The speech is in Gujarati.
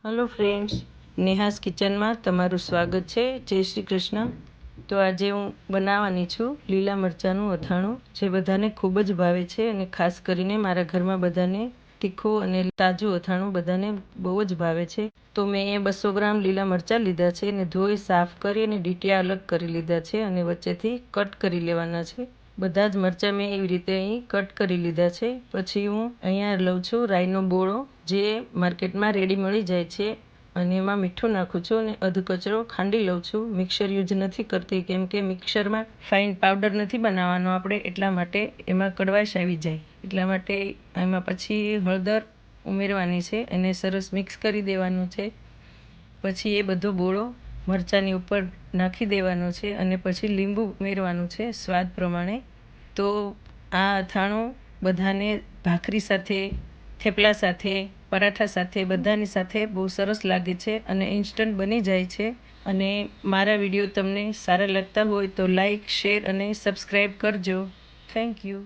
हेलो फ्रेंड्स, नेहास किचन में तमारुं स्वागत है। जय श्री कृष्ण। तो आज हूँ बनाववानी छूं लीला मरचाનું અથાણું, જે બધાને ખૂબ જ ભાવે છે અને ખાસ કરીને મારા ઘરમાં બધાને તીખું અને તાજું અથાણું બધાને બહુ જ ભાવે છે। તો મેં 200 ગ્રામ લીલા મરચાં લીધા છે અને ધોઈ સાફ કરી અને ડીટીયા અલગ કરી લીધા છે અને વચ્ચેથી કટ કરી લેવાના છે। બધા જ મરચાં મેં એવી રીતે અહીં કટ કરી લીધા છે। પછી હું અહીંયા લઉં છું રાઈનો બોળો, જે માર્કેટમાં રેડી મળી જાય છે, અને એમાં મીઠું નાખું છું અને અધ કચરો ખાંડી લઉં છું। મિક્સર યુઝ નથી કરતી, કેમ કે મિક્સરમાં ફાઇન પાવડર નથી બનાવવાનો આપણે, એટલા માટે એમાં કડવાશ આવી જાય, એટલા માટે એમાં પછી હળદર ઉમેરવાની છે, એને સરસ મિક્સ કરી દેવાનું છે। પછી એ બધો બોળો મરચાંની ઉપર નાખી દેવાનો છે અને પછી લીંબુ ઉમેરવાનું છે સ્વાદ પ્રમાણે। તો આ અથાણું બધાને ભાખરી સાથે, થેપલા સાથે, પરાઠા સાથે, બધાની સાથે બહુ સરસ લાગે છે અને ઇન્સ્ટન્ટ બની જાય છે। અને મારા વિડીયો તમને સારા લાગતા હોય તો લાઈક, શેર અને સબસ્ક્રાઈબ કરજો। Thank you.